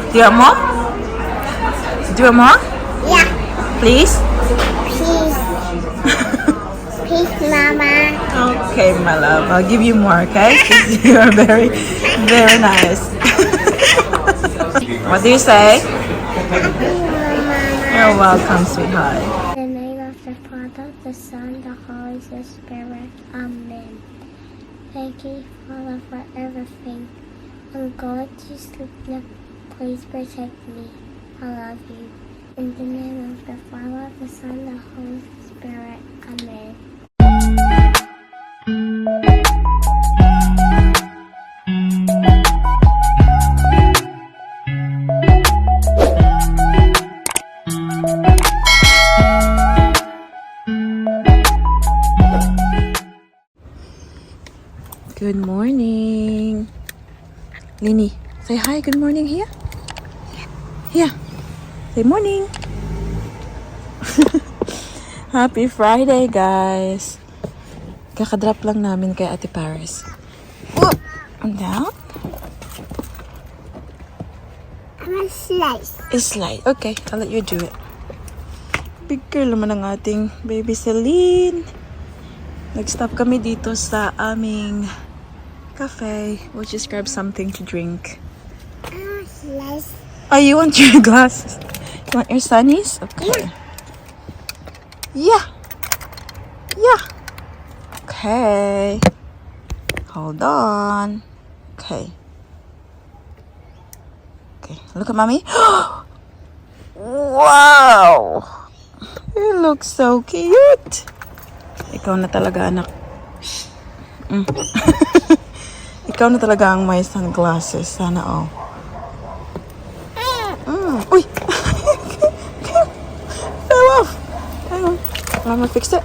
Do you want more? Do you want more? Yeah. Please? Please. Please, Mama. Okay, my love. I'll give you more, okay? 'Cause you are very, very nice. What do you say? You're welcome, sweetheart. In the name of the Father, the Son, the Holy Spirit. Amen. Thank you, Father, for everything. I'm going to sleep now. Please protect me. I love you. In the name of the Father, the Son, the Holy Spirit. Amen. Good morning. Lini, say hi. Good morning here. Here. Say morning. Happy Friday, guys. Kakadrop lang namin kay Ate Paris. Whoop! And down. I'm a slice. A slide. Okay, I'll let you do it. Big girl naman ang ating baby Celine. Nag-stop kami dito sa aming cafe. We'll just grab something to drink. I'm a slice. Oh, you want your glasses? You want your sunnies? Okay. Yeah. Yeah. Okay. Hold on. Okay. Okay. Look at mommy. Wow. You look so cute. Ikaw na talaga, anak. Ikaw na talaga ang may sunglasses. Sana all. Uy! Fell off! Hang on. Mama fix it.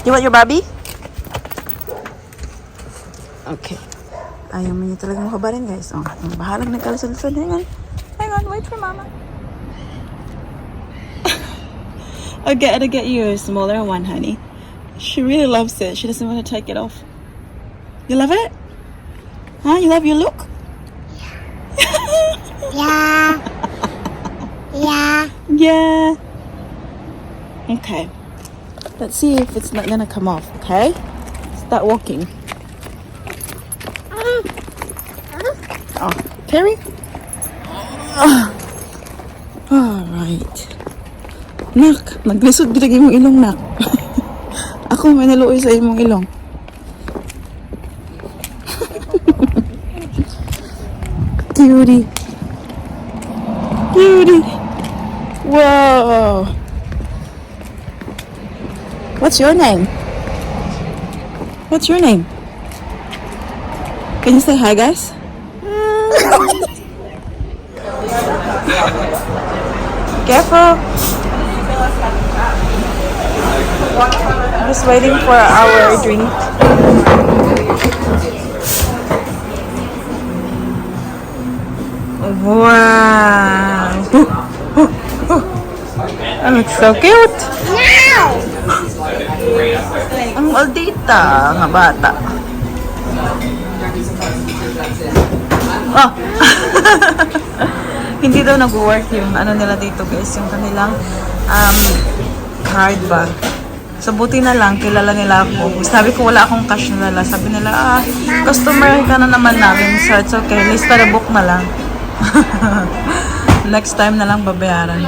You want your Barbie? Okay. Ayaw mo niya talaga makabarin, guys. Oh, bahalang nagkalusod-lusod. Hang on. Hang on. Wait for Mama. I'll get you a smaller one, honey. She really loves it. She doesn't want to take it off. You love it? Huh? You love your look? Yeah. Yeah. Yeah. Okay. Let's see if it's not gonna come off, okay? Start walking. Oh, Terry? Alright. Nak, naglisod gilagay mong ilong, nak. Ako, may naluoy sa imong ilong. Cutie. Cutie. Whoa. What's your name? What's your name? Can you say hi, guys? Careful. Just waiting for our drink. Wow. That looks so cute. Now. Ang maldita nga bata. Oh. Hindi daw nag-work yung ano nila dito, guys, yung kanilang card ba. So buti na lang kilala nila ako. Sabi ko wala akong cash na dala. Sabi nila, customer ka na naman namin. So it's okay, lista na book na lang. Next time na lang babayaran.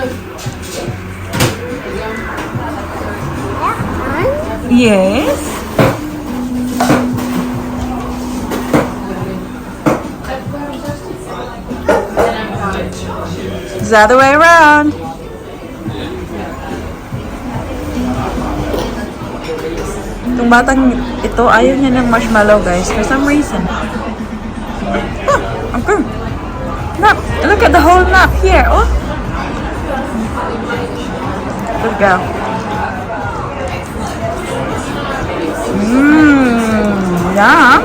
Yes. It's the other way around. Itong batang ito, ayaw niya ng marshmallow, guys. For some reason. Oh, okay. Nap. Look at the whole nap here. Oh. Good girl. Yeah.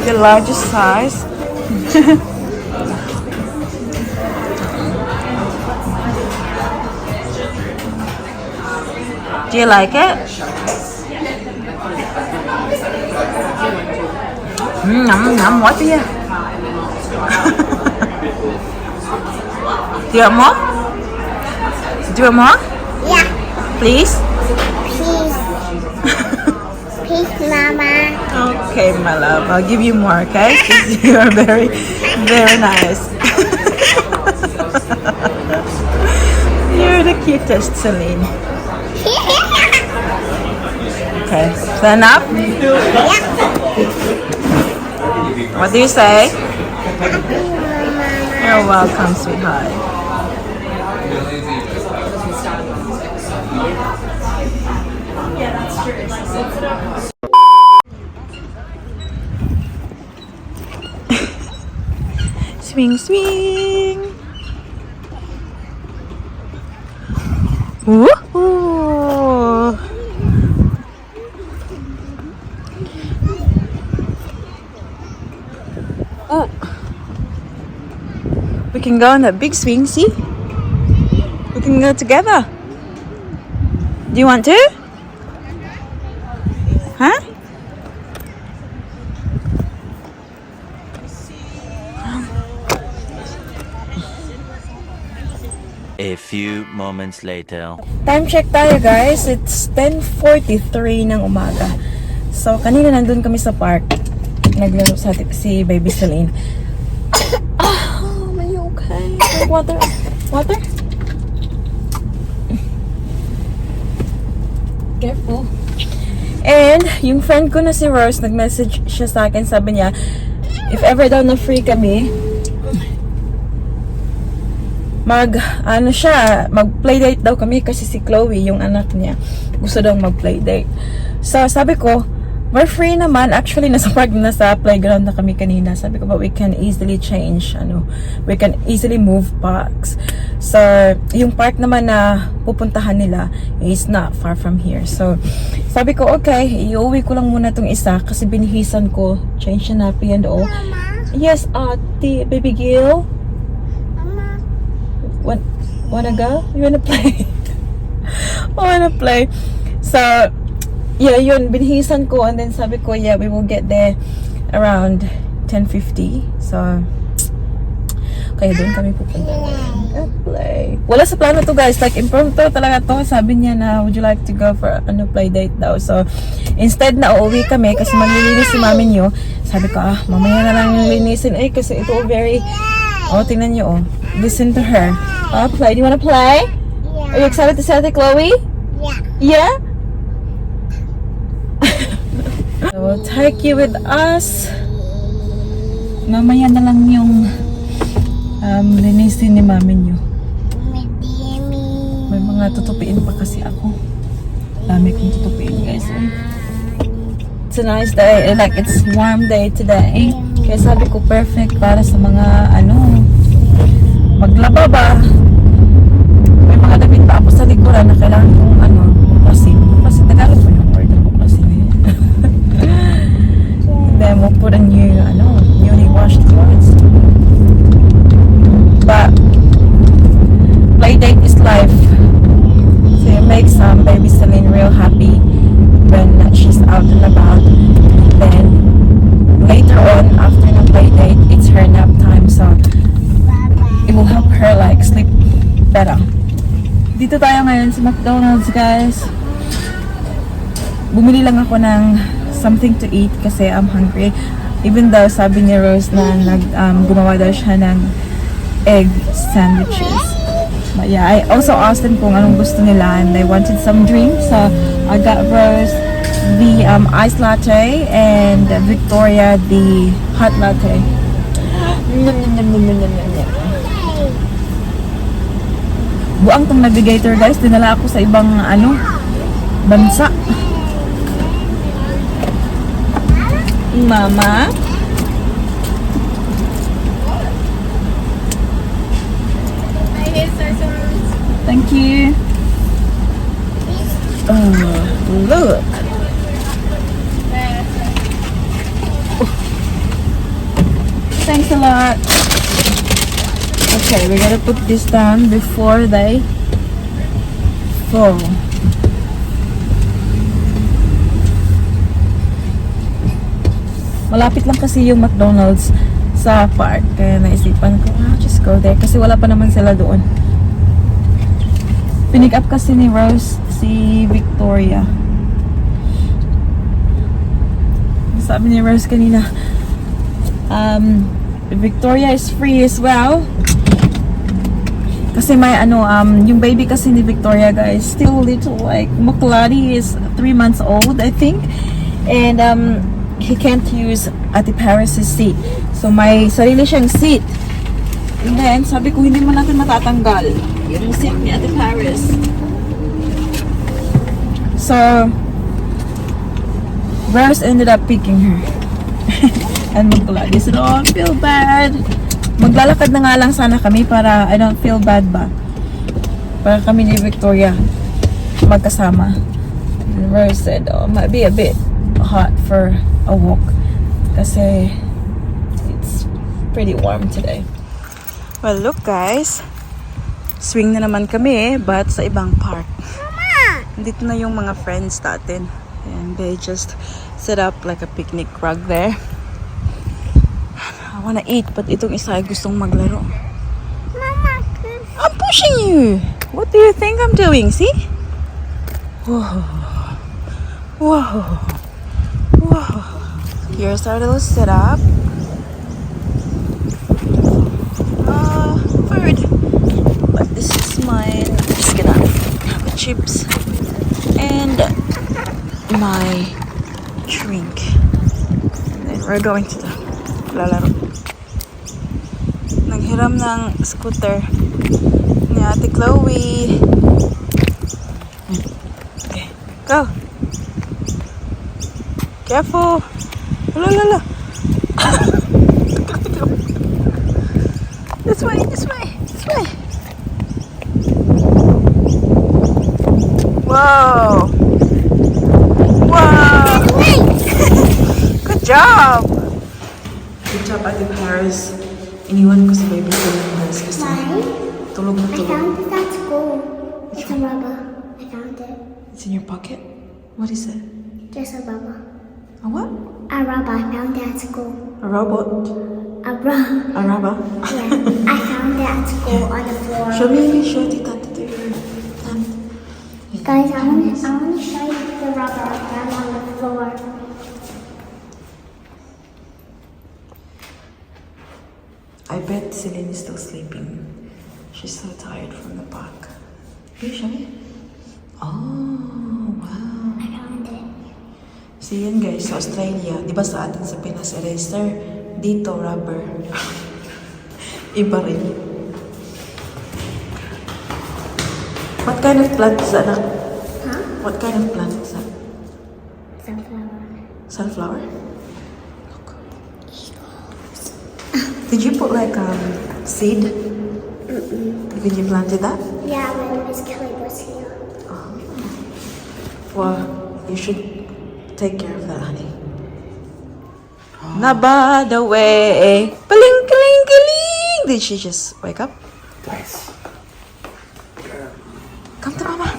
The largest size. Do you like it? Nắm what here? Do you want more? Do you want more? Yeah, Please? please. Please, Mama. Okay, my love. I'll give you more, okay? 'Cause you are very, very nice. You're the cutest, Celine. Okay, so enough? What do you say? You're welcome, sweetheart. Swing, swing. Woohoo! Oh, we can go on that big swing. See, we can go together. Do you want to? Huh? A few moments later. Time check tayo, guys. It's 10:43 ng umaga. So, kanina nandun kami sa park. Naglaro sa si Baby Celine. Oh, are you okay? Water? Water? Careful. And, yung friend ko na si Rose, nag-message siya sa akin. Sabi niya, if ever daw na free kami, mag-playdate daw kami kasi si Chloe, yung anak niya, gusto daw mag-playdate. So, sabi ko, we're free naman. Actually, nasa park na sa playground na kami kanina. Sabi ko, but we can easily change, we can easily move parks. So, yung park naman na pupuntahan nila is not far from here. So, sabi ko, okay, iuwi ko lang muna tong isa kasi binihisan ko. Change na nappy and all. Yes, the baby Gil. Wanna go? You wanna play? Wanna play? So, yeah, yun, binihisan ko and then sabi ko, yeah, we will get there around 10:50. So, kaya doon kami pupunta. Play. Wala sa plano to, guys. Like, impromptu talaga to. Sabi niya na, would you like to go for play date daw? So, instead na uuwi kami kasi maglilinis si mami niyo. Sabi ko, mamaya na lang linisin. Kasi ito very... tingnan niyo, listen to her. Play. Do you wanna play? Yeah. Are you excited to see Ate Chloe? Yeah. Yeah? So, we'll take you with us. Mamaya na lang yung linisin ni mami niyo. May mga tutupiin pa kasi ako. Dami kong tutupiin, guys. It's a nice day. Like, it's warm day today. Kaya sabi ko, perfect para sa mga, maglaba ba. May mga damit pa ako sa likuran na kailangan kong, buklasin. Kasi Tagalog mo yung word na buklasin. Then, we'll put a new, newly washed clothes. But, play date is life. So, it makes Baby Celine real happy when she's out and about. Then, later on, after the play date, it's her nap time. So, it will help her sleep better. Dito tayo ngayon sa McDonald's, guys. Bumili lang ako ng something to eat kasi I'm hungry. Even though sabi ni Rose na gumawa daw siya ng egg sandwiches. But yeah, I also asked them kung anong gusto nila and they wanted some drinks. So I got Rose the iced latte and Victoria the hot latte. Buang tong navigator, guys. Dinala ako sa ibang bansa. Mama. Thank you. Look. Thanks a lot. Okay, we gotta put this down before they fall. Malapit lang kasi yung McDonald's sa park. Kaya naisipan ko, just go there. Kasi wala pa naman sila doon. Pinick up kasi ni Rose si Victoria. Sabi ni Rose kanina, Victoria is free as well. Kasi may yung baby kasi ni Victoria, guys, still little. Like, Makladi is 3 months old, I think. And he can't use Ate Paris' seat. So may sarili siyang seat. And then, sabi ko, hindi mo natin matatanggal yung seat ni Ate Paris. So, Rose ended up picking her. And Makladi said, oh, I feel bad. Maglalakad na nga lang sana kami para I don't feel bad ba. Para kami ni Victoria magkasama. And Rose said, oh, might be a bit hot for a walk. Kasi it's pretty warm today. Well, look guys. Swing na naman kami but sa ibang park. Mama! Dito na yung mga friends natin. And they just set up like a picnic rug there. I wanna eat, but itong isa ay gustong maglaro. Mama, I'm pushing you! What do you think I'm doing? See? Whoa. Whoa. Whoa. Here's our little setup. Bird. But this is mine. I'm just gonna have the chips. And my drink. And then we're going to the lalaro. Naghiram ng scooter ni Ate Chloe. Okay, go. Careful. La. This way. Whoa. Good job. Good job, Ate Paris. Iniwan ko si baby ko ng Paris kasi tulog na I tulog. found it at school. It's a rubber. I found it. It's in your pocket? What is it? Just a rubber. A what? A rubber. I found it at school. A robot? A rubber. A rubber? Yeah. I found it at school on the floor. Show Tita to your hand. Guys, I want to show you the rubber I found on the floor. I bet Celine is still sleeping. She's so tired from the park. Can you show me? Oh, wow. I found it. So yun guys, sa Australia, di ba sa atin sa Pinas eraser, dito rubber. Iba rin. What kind of plant is that? Huh? What kind of plant is that? Sunflower. Sunflower? Look. Did you put like seed? When you planted that? Yeah, when Miss Kelly was here. Well, you should take care of that, honey. Na by the way, paling kaling kaling. Did she just wake up? Nice. Come to mama.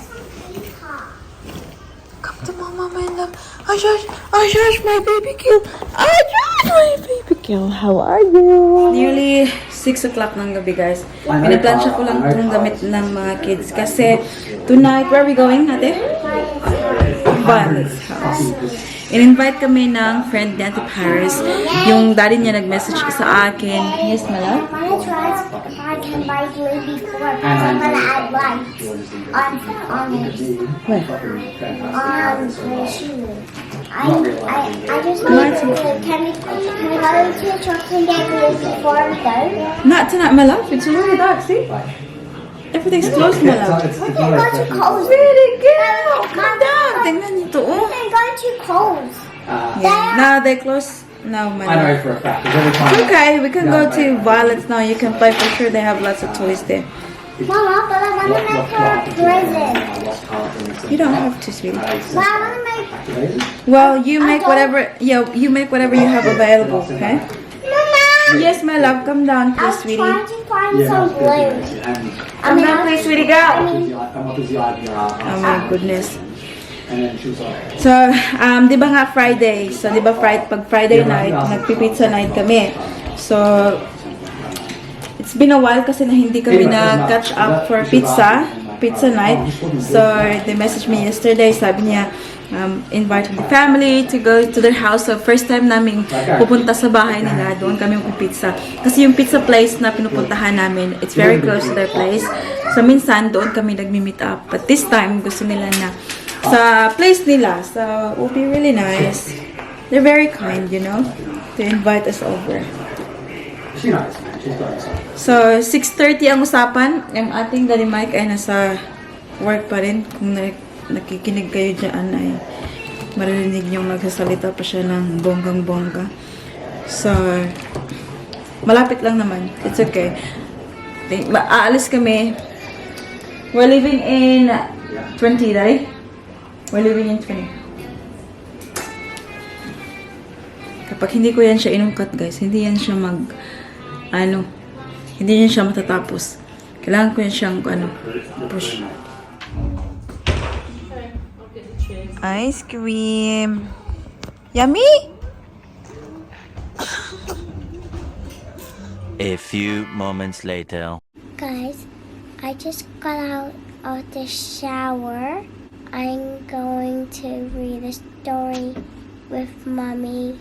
Come to mama, my love. Josh, my baby girl. Josh, my baby girl. How are you? Nearly 6 o'clock ng gabi, guys. Pinaplansya ko lang itong damit ng mga kids. Kasi tonight, where are we going, ate? Violet's house. In-invite kami ng friend ni Ate Paris. Yung daddy niya nag-message sa akin. Yes, my love? I want to try if I can buy glue before because I'm going to add lights on it. Where? On the shoe. I just need glue. Can we go to the shop and get glue before we go? Not tonight, my love. It's already dark, see? Everything's closed, my love. We can go to Coles. Really good. Calm down. Tingnan nito, We oh. can go to Coles. Yeah. No, they closed now, my I know love. for a fact. 'Cause every time It's okay. We can go to Violet's now. You can play for sure. They have lots of toys there. Mama, but I want to make her a present. You don't have to, sweetie. But I want to make... Well, you make whatever. Yeah, you make whatever you have available. Okay. Mama! Yes, my love. Come down, I please, was sweetie. trying to find some glue. Come down, please, sweetie. Go. And what does the idea? Oh my goodness. So, di ba nga Friday? So, di ba pag Friday night, nagpi-pizza night kami. So, it's been a while kasi na hindi kami na-catch up for pizza night. So, they messaged me yesterday. Sabi niya, inviting the family to go to their house. So, first time namin pupunta sa bahay nila. Doon kami mag-pizza. Kasi yung pizza place na pinupuntahan namin, it's very close to their place. So, minsan, doon kami nagmi-meet up. But this time, gusto nila na sa place nila. So, it will be really nice. They're very kind, you know, to invite us over. So, 6:30 ang usapan. Ang ating Daddy Mike ay nasa work pa rin. Kung nakikinig kayo dyan, ay maririnig niyong nagsasalita pa siya ng bonggang-bongga. So, malapit lang naman. It's okay. Aalis kami. We're living in 20, Daddy? We're living in 20. Kapag hindi ko yan siya inungkat, guys, hindi yan siya hindi yan siya matatapos. Kailangan ko yan siyang, push. Ice cream. Yummy? A few moments later. Guys, I just got out of the shower. I'm going to read a story with Mommy.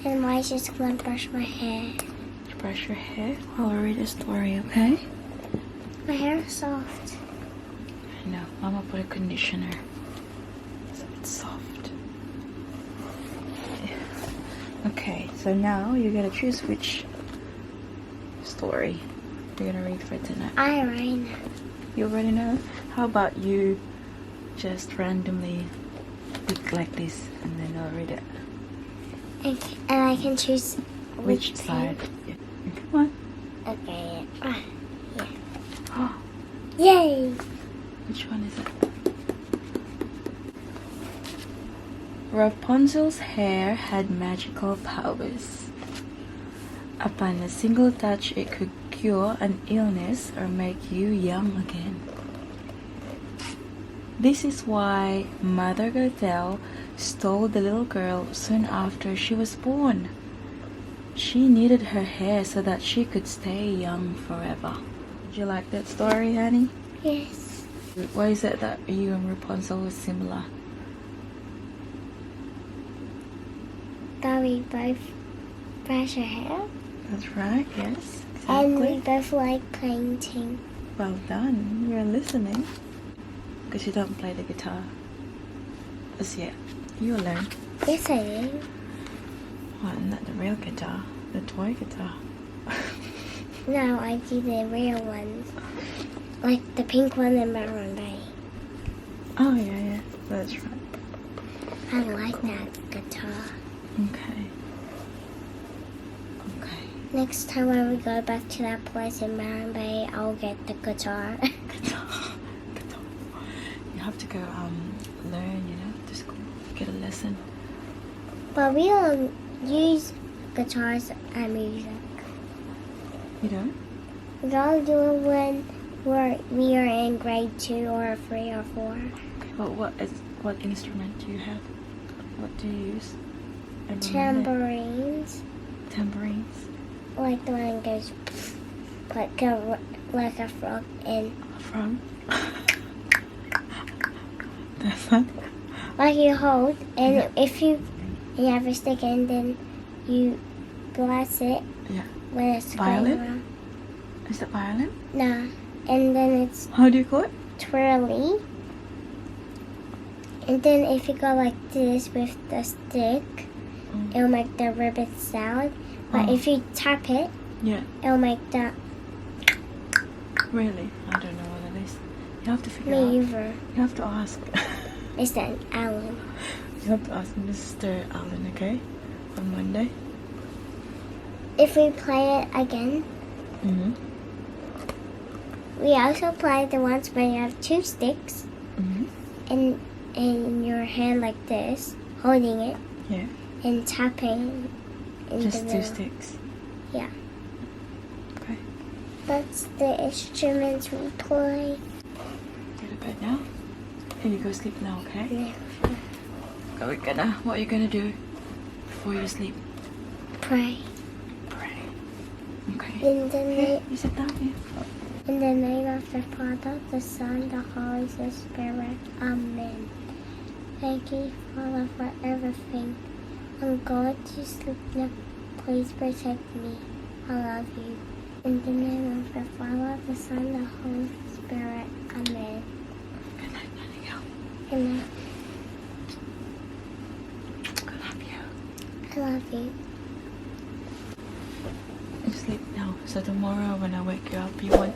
And I just gonna brush my hair. Brush your hair while I read a story, okay? My hair is soft. I know. Mama put a conditioner. So it's soft. Okay, so now you gotta choose which story you're gonna read for tonight. I already know. You already know? How about you just randomly pick like this and then I'll read it. And I can choose Which side? Yeah. Come on. Okay. Oh, Yay! which one is it? Rapunzel's hair had magical powers. Upon a single touch, it could cure an illness or make you young again. This is why Mother Gothel stole the little girl soon after she was born. She needed her hair so that she could stay young forever. Did you like that story, honey? Yes. Why is it that you and Rapunzel were similar? That we both brush our hair. That's right, yes. And we Exactly. both like painting. Well done. You're listening. Because you don't play the guitar. As yet. You'll learn. Yes, I do. What, not the real guitar. The toy guitar. No, I do the real ones. Like the pink one in Melbourne Bay. Oh, yeah. That's right. I like that guitar. Okay. Next time when we go back to that place in Melbourne Bay, I'll get the guitar. Guitar. You have to go learn, to school. Get a lesson. But we don't use guitars at music. You don't? We all do it when we are in grade 2 or 3 or 4. Okay, but what instrument do you have? What do you use? Tambourines. Tambourines. Like the one that goes like a frog in. A frog? That's not. Like you hold, and if you have a stick and then you blast it Yeah. when it's Violin? going around. Is that violin? No. And then it's How do you call it? twirly. And then if you go like this with the stick, it'll make the ribbon sound. But if you tap it, Yeah. it'll make the Really? I don't know what it is. You have to figure out. lever. You have to ask. It's the Allen. You have to ask Mr. Allen, okay? On Monday. If we play it again, Mm-hmm. we also play the ones where you have 2 sticks Mm-hmm. and in your hand like this, holding it Yeah. and tapping in Just the 2 middle. sticks. Yeah. Okay. That's the instruments we play. Go to bed now. And you go sleep now, okay? Yeah. What are you gonna do before you sleep? Pray. Pray. Okay. In the Okay, name, you sit down here. in the name of the Father, the Son, the Holy Spirit. Amen. Thank you, Father, for everything. I'm going to sleep now. Please protect me. I love you. In the name of the Father, the Son, the Holy Spirit. Amen. Good night, Nightingale. Good night. I love you. I love you. You sleep now. So tomorrow when I wake you up, you won't